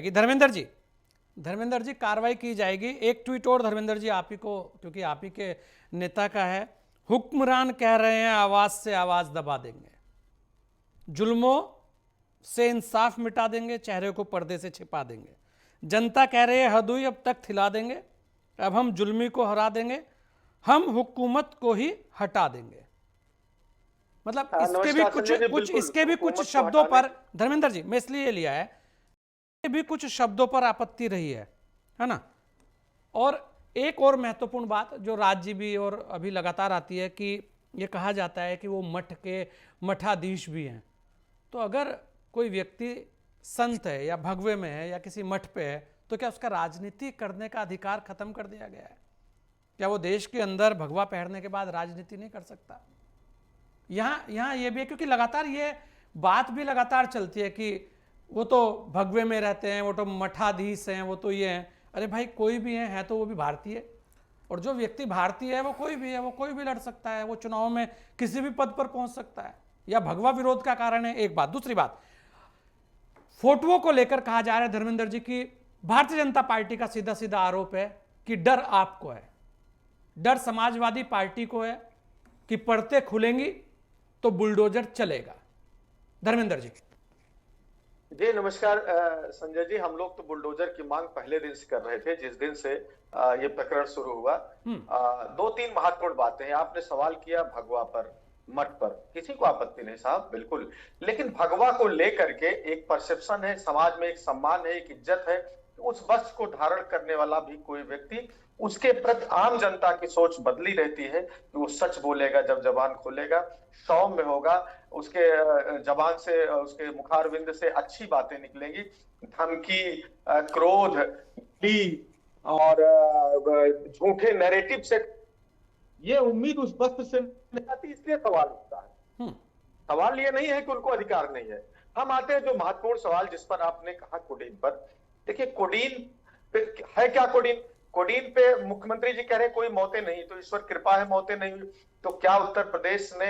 कि धर्मेंद्र जी कार्रवाई की जाएगी। एक ट्वीट और धर्मेंद्र जी आप ही को, क्योंकि आप ही के नेता का है। हुक्मरान कह रहे हैं आवाज से आवाज दबा देंगे, जुल्मों से इंसाफ मिटा देंगे, चेहरे को पर्दे से छिपा देंगे। जनता कह रही है हद हुई, अब तक थिला देंगे, अब हम जुल्मी को हरा देंगे, हम हुकूमत को ही हटा देंगे। मतलब इसके भी कुछ शब्दों पर धर्मेंद्र जी, मैं इसलिए ये लिया है, भी कुछ शब्दों पर आपत्ति रही है ना। और एक और महत्वपूर्ण बात जो राज्य भी और अभी लगातार आती है कि ये कहा जाता है कि वो मठ के मठाधीश भी हैं। तो अगर कोई व्यक्ति संत है या भगवे में है या किसी मठ पे है, तो क्या उसका राजनीति करने का अधिकार खत्म कर दिया गया है? क्या वो देश के अंदर भगवा पहनने के बाद राजनीति नहीं कर सकता? यहाँ ये भी है, क्योंकि लगातार ये बात भी लगातार चलती है कि वो तो भगवे में रहते हैं, वो तो मठाधीश हैं, वो तो ये हैं। अरे भाई कोई भी है तो वो भी भारतीय, और जो व्यक्ति भारतीय है वो कोई भी है, वो कोई भी लड़ सकता है, वो चुनाव में किसी भी पद पर पहुंच सकता है। या भगवा विरोध का कारण है, एक बात। दूसरी बात, फोटोओं को लेकर कहा जा रहा है धर्मेंद्र जी की भारतीय जनता पार्टी का सीधा सीधा आरोप है कि डर आपको है, डर समाजवादी पार्टी को है कि पर्दे खुलेंगी तो बुलडोजर चलेगा। धर्मेंद्र जी जी नमस्कार। संजय जी, हम लोग तो बुलडोजर की मांग पहले दिन से कर रहे थे, जिस दिन से ये प्रकरण शुरू हुआ। दो तीन महत्वपूर्ण बातें हैं। आपने सवाल किया भगवा पर, मठ पर, किसी को आपत्ति नहीं साहब, बिल्कुल। लेकिन भगवा को लेकर के एक परसेप्शन है, समाज में एक सम्मान है, एक इज्जत है। उस वस्त्र को धारण करने वाला भी कोई व्यक्ति, उसके प्रति आम जनता की सोच बदली रहती है कि वो सच बोलेगा जब जबान खोलेगा, सौम्य होगा, उसके जबान से, उसके मुखारविंद से अच्छी बातें निकलेंगी। धमकी, क्रोध और झूठे नैरेटिव से ये उम्मीद उस वस्त्र से नहीं आती, इसलिए सवाल उठता है। सवाल ये नहीं है कि उनको अधिकार नहीं है। हम आते हैं जो महत्वपूर्ण सवाल जिस पर आपने कहा, कोडीन पर। देखिए कोडीन पे है क्या? कोडीन पे मुख्यमंत्री जी कह रहे हैं कोई मौतें नहीं, तो ईश्वर कृपा है मौतें नहीं हुई। तो क्या उत्तर प्रदेश ने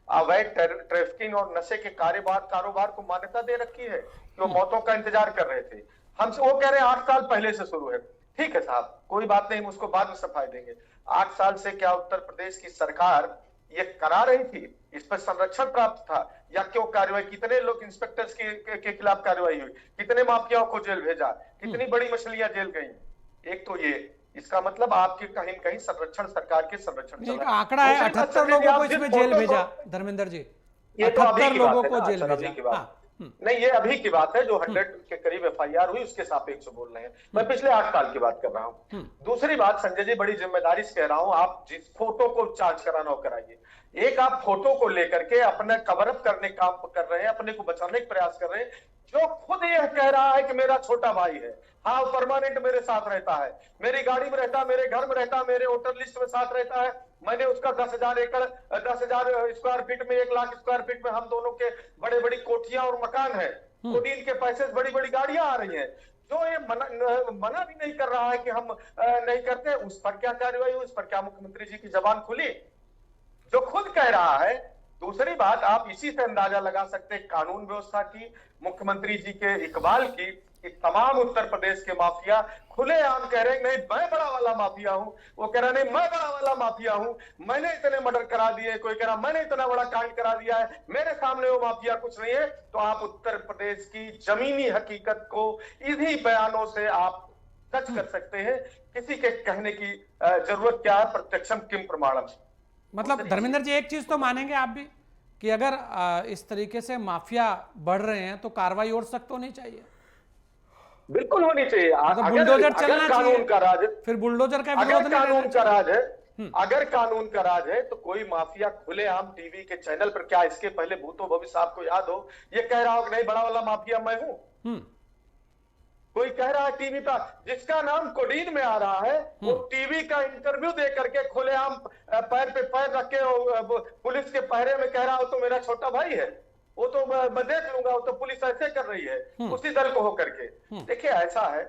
अवैध ट्रैफिकिंग और नशे के कारोबार को मान्यता दे रखी है कि वो मौतों का इंतजार कर रहे थे? हमसे वो कह रहे हैं 8 साल पहले से शुरू है। ठीक है साहब, कोई बात नहीं, उसको बाद में सफाई देंगे। 8 साल से क्या उत्तर प्रदेश की सरकार ये करा रही थी? इस पर संरक्षण प्राप्त था या क्यों कार्रवाई? कितने लोग इंस्पेक्टर्स के खिलाफ कार्रवाई हुई? कितने माफियाओं को जेल भेजा? कितनी बड़ी मछलियां जेल गई? एक तो ये, इसका मतलब आपके कहीं न कहीं संरक्षण, सरकार के संरक्षण चल रहा है। आंकड़ा है 78 लोगों को इसमें जेल भेजा धर्मेंद्र जी, ये तो अभी की लोगों बात को है जेल भेजा। नहीं, ये अभी की बात है जो 100 के करीब एफआईआर हुई, उसके सापेक्ष बोल रहे हैं। मैं पिछले 8 साल की बात कर रहा हूं। दूसरी बात संजय जी, बड़ी जिम्मेदारी से कह रहा हूं, आप जिस फोटो को चार्ज कराना हो कराइए। एक आप फोटो को लेकर के अपना कवर अप करने का काम कर रहे हैं, अपने को बचाने का प्रयास कर रहे हैं। जो खुद यह कह रहा है कि मेरा छोटा भाई है, हाँ परमानेंट मेरे साथ रहता है, मेरी गाड़ी में रहता है, मेरे घर में रहता है, मेरे वोटर लिस्ट में साथ रहता है, मैंने उसका 10,000 एकड़, 10,000 स्क्वायर फीट में, 1 लाख स्क्वायर फीट में हम दोनों के बड़े बड़ी कोठियां और मकान है, कोडीन के पैसे से बड़ी बड़ी गाड़ियां आ रही हैं। जो ये मना भी नहीं कर रहा है कि हम नहीं करते, उस पर क्या कार्रवाई हुई? उस पर क्या मुख्यमंत्री जी की जबान खुली? जो खुद कह रहा है। दूसरी बात, आप इसी से अंदाजा लगा सकते हैं कानून व्यवस्था की, मुख्यमंत्री जी के इकबाल की, कि तमाम उत्तर प्रदेश के माफिया खुलेआम कह रहे हैं नहीं मैं बड़ा वाला माफिया हूं, वो कह रहा नहीं मैं बड़ा वाला माफिया हूं, मैंने इतने मर्डर करा दिए, कोई कह रहा मैंने इतना बड़ा कांड करा दिया है, मेरे सामने वो माफिया कुछ नहीं है। तो आप उत्तर प्रदेश की जमीनी हकीकत को इन्हीं बयानों से आप सच कर सकते हैं। किसी के कहने की जरूरत क्या है? प्रत्यक्षम किम प्रमाणम। मतलब धर्मेंद्र जी एक चीज तो मानेंगे आप भी कि अगर इस तरीके से माफिया बढ़ रहे हैं तो कार्रवाई और सख्त होनी चाहिए? बिल्कुल होनी चाहिए। बुलडोजर चलना कानून का राज, फिर बुलडोजर का अगर कानून का राज है, अगर कानून का राज है तो कोई माफिया खुलेआम टीवी के चैनल पर, क्या इसके पहले भूतो भविष्य आपको याद हो, ये कह रहा हो कि नहीं बड़ा वाला माफिया मैं हूं? कोई कह रहा है टीवी पर, जिसका नाम कोडीन में आ रहा है, वो टीवी का इंटरव्यू दे करके खुलेआम पैर पे पैर रख के पुलिस के पहरे में कह रहा हो तो मेरा छोटा भाई है, वो तो मैं देख लूंगा, वो तो पुलिस ऐसे कर रही है उसी दल को होकर के। देखिए ऐसा है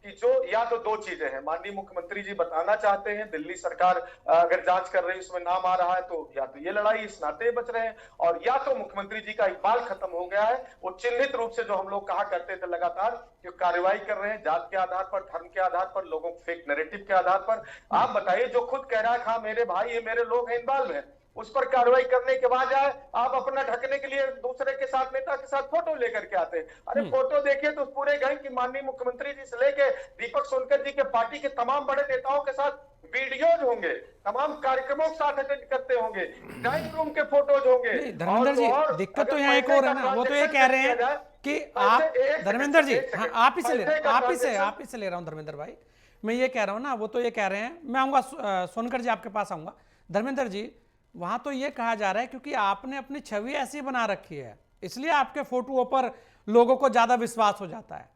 कि जो या तो दो चीजें हैं, माननीय मुख्यमंत्री जी बताना चाहते हैं दिल्ली सरकार अगर जांच कर रही है उसमें नाम आ रहा है तो या तो ये लड़ाई इस नाते बच रहे हैं, और या तो मुख्यमंत्री जी का इकबाल खत्म हो गया है। वो चिन्हित रूप से जो हम लोग कहा करते थे लगातार कि कार्रवाई कर रहे हैं जात के आधार पर, धर्म के आधार पर, लोगों के फेक नैरेटिव के आधार पर। आप बताइए, जो खुद कह रहा है हाँ मेरे भाई ये मेरे लोग हैं, इन्वॉल्व है, उस पर कार्रवाई करने के बाद आए आप अपना ढकने के लिए दूसरे के साथ, नेता के साथ फोटो लेकर के आते हैं। अरे फोटो देखिए तो पूरे गए कि माननीय मुख्यमंत्री जी से लेके दीपक सोनकर जी के पार्टी के तमाम बड़े नेताओं के साथ वीडियोज होंगे, तमाम कार्यक्रमों के साथ अटेंड करते होंगे, ड्राइंग रूम के फोटोज होंगे। धर्मेंद्र जी, दिक्कत तो यहाँ एक और है ना, वो तो ये कह रहे हैं कि आप, धर्मेंद्र जी, हाँ आप ही से ले रहा हूँ धर्मेंद्र भाई, मैं ये कह रहा हूँ ना, वो तो ये कह रहे हैं, मैं आऊंगा सोनकर जी आपके पास आऊंगा। धर्मेंद्र जी, वहां तो ये कहा जा रहा है क्योंकि आपने अपनी छवि ऐसी बना रखी है, इसलिए आपके फोटोओं पर लोगों को ज्यादा विश्वास हो जाता है।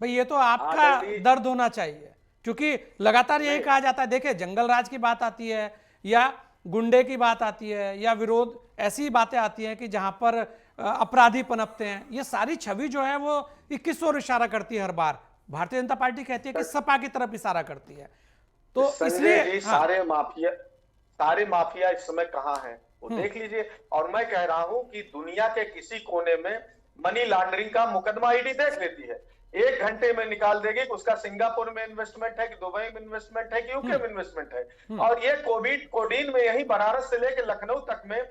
भाई ये तो आपका दर्द होना चाहिए, क्योंकि लगातार यही कहा जाता है। देखिए, जंगल राज की बात आती है या गुंडे की बात आती है या विरोध, ऐसी बातें आती हैं कि जहां पर अपराधी पनपते हैं। ये सारी छवि जो है वो 21 ओर इशारा करती है हर बार। भारतीय जनता पार्टी कहती है कि सपा की तरफ इशारा करती है। तो इसलिए सारे माफिया इस समय कहां हैं वो देख लीजिए। और मैं कह रहा हूं कि दुनिया के किसी कोने में मनी लॉन्ड्रिंग का मुकदमा ईडी देख लेती है, 1 घंटे में निकाल देगी कि उसका सिंगापुर में इन्वेस्टमेंट है कि दुबई में इन्वेस्टमेंट है कि यूके में इन्वेस्टमेंट है। और ये कोडीन में यही बनारस से लेकर लखनऊ तक में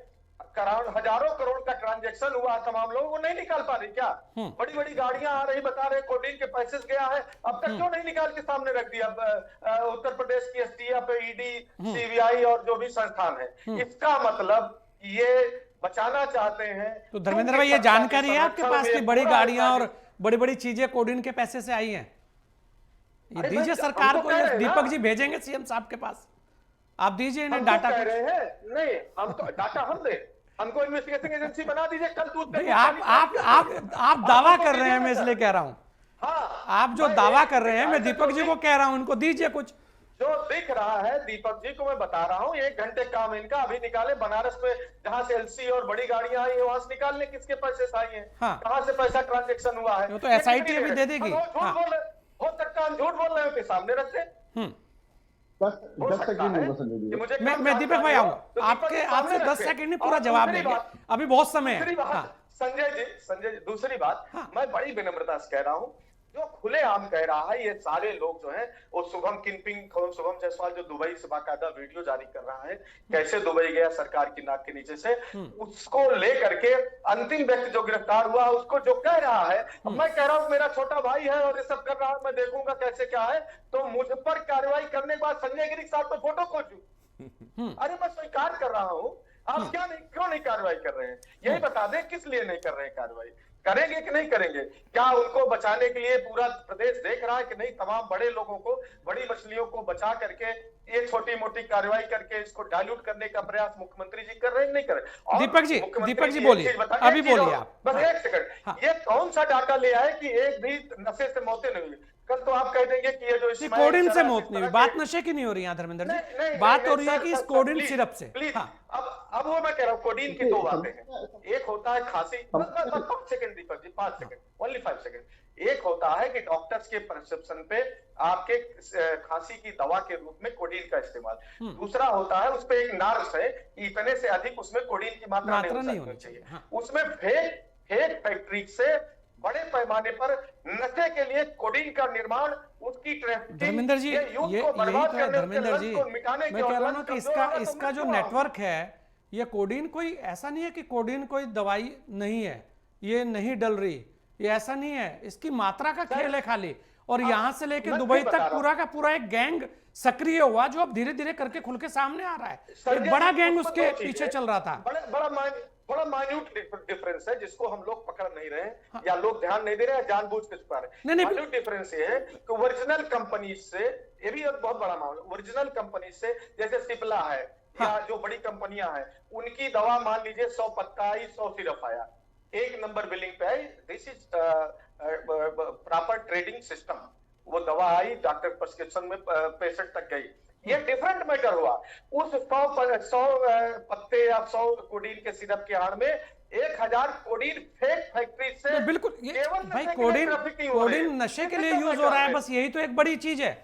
हजारों करोड़ का ट्रांजैक्शन हुआ, तमाम लोग वो नहीं निकाल पा रहे क्या? बड़ी बड़ी गाड़ियां आ रही, बता रहे कोडीन के पैसे गया है, अब तक क्यों नहीं निकाल के सामने रख दिया उत्तर प्रदेश की एसटीएफ, ईडी, सीबीआई और जो भी संस्थान है? इसका मतलब ये बचाना चाहते हैं। तो धर्मेंद्र भाई, ये जानकारी है आपके पास कि बड़ी गाड़ियां और बड़ी बड़ी चीजें कोडीन के पैसे से आई हैं? ये दीजिए सरकार को, दीपक जी भेजेंगे सीएम साहब के पास, आप दीजिए इन्हें डाटा। कह रहे हैं नहीं, हम तो डाटा हम दे, हमको इन्वेस्टिगेशन एजेंसी बना दीजिए। कल दूध आप दावा कर रहे हैं, मैं इसलिए कह रहा हूं। हाँ, आप जो दावा कर रहे हैं, मैं दीपक जी को कह रहा हूं, इनको दीजिए कुछ जो दिख रहा है। दीपक जी को मैं बता रहा हूँ, 1 घंटे काम इनका, अभी निकाले बनारस में जहां से एलसी और बड़ी गाड़ियां आई है वहां से निकालने किसके पैसे से आई है, कहां से पैसा ट्रांजेक्शन हुआ है, तो एसआईटी अभी दे देगी। हो सकता है हम झूठ बोल रहे हो, सामने रखते। मैं दीपक भाई आऊंगा आपसे 10 सेकंड में पूरा जवाब देंगे, अभी बहुत समय है। संजय जी, दूसरी बात मैं बड़ी विनम्रता से कह रहा हूं, जो खुलेआम कह रहा है, ये सारे लोग जो हैं, वो शुभम जायसवाल जो दुबई से बाकायदा वीडियो जारी कर रहा है, कैसे दुबई गया सरकार की नाक के नीचे से, उसको लेकर के अंतिम व्यक्ति जो गिरफ्तार हुआ उसको जो कह रहा है, मैं कह रहा हूं मेरा छोटा भाई है और ये सब कर रहा है, मैं देखूंगा कैसे क्या है, तो मुझ पर कार्रवाई करने के बाद संजय गिरी साहब तो फोटो खोजू। अरे मैं स्वीकार कर रहा हूं, आप क्यों नहीं कार्रवाई कर रहे हैं? यही बता दें किस लिए नहीं कर रहे हैं कार्रवाई, करेंगे कि नहीं करेंगे? क्या उनको बचाने के लिए पूरा प्रदेश देख रहा है कि नहीं? तमाम बड़े लोगों को, बड़ी मछलियों को बचा करके ये छोटी मोटी कार्रवाई करके इसको डाइल्यूट करने का प्रयास मुख्यमंत्री जी कर रहे हैं, नहीं कर रहे? दीपक जी बोलिए, अभी बोलिए आप, बस 1 सेकंड। ये कौन सा डाटा ले आए कि एक भी नशे से मौतें नहीं हुई? कल तो आप कह देंगे कि ये जो कोडीन से मौत नहीं हुई, बात नशे की नहीं हो रही है धर्मेंद्र जी, बात हो रही है कि इस कोडीन सिरप से। अब वो मैं कह रहा हूँ, कोडीन की 2 बातें हैं। एक होता है खांसी, 5 second Deepak ji, 5 second, only 5 second. एक होता है कि डॉक्टर्स के प्रिस्क्रिप्शन पे आपके खांसी की दवा के रूप में कोडीन का इस्तेमाल। दूसरा होता है, उस पे एक नार्स है, इतने से अधिक उसमें कोडीन की मात्रा नहीं होनी चाहिए। उसमें फेक फैक्ट्री से बड़े पैमाने पर नशे के लिए कोडीन का निर्माण, उसकी ट्रैफिकिंग, धर्मेंद्र जी, यही तो है धर्मेंद्र जी, मैं कह रहा हूं कि इसका जो नेटवर्क है, ये कोडीन कोई ऐसा नहीं है कि कोडीन कोई दवाई नहीं है, ये नहीं डल रही, ये ऐसा नहीं है, इसकी मात्रा का खेल है खाली। और यहां से लेके दुबई तक पूरा का पूरा एक गैंग सक्रिय हुआ, जो अब धीरे धीरे करके खुल के सामने आ रहा है। एक बड़ा गैंग उसके पीछे चल रहा था। बड़ा माइन्यूट डिफरेंस है जिसको हम लोग पकड़ नहीं रहे हैं, या लोग ध्यान नहीं दे रहे हैं, जानबूझ के छुपा रहे हैं। माइन्यूट डिफरेंस ये है कि ओरिजिनल कंपनी से, ये भी एक बहुत बड़ा मामला, ओरिजिनल कंपनी से जैसे सिप्ला है या जो बड़ी कंपनियां हैं, उनकी दवा मान लीजिए 100 पत्ता आई, 100 सिरप आया, 1 नंबर बिलिंग पे आई। This is proper trading system. वो दवा आई, डॉक्टर प्रिस्क्रिप्शन में पेशेंट तक गई। ये डिफरेंट मैटर हुआ। उस 100 पत्ते या 100 कोडीन के सिरप की आड़ में 1000 कोडीन फेक फैक्ट्री से बिल्कुल, ये केवल भाई नशे के लिए कोडीन ट्रैफिकिंग हो रही है। कोडीन नशे के ये लिए कितना यूज हो रहा है, मैटर बस यही तो एक बड़ी चीज है।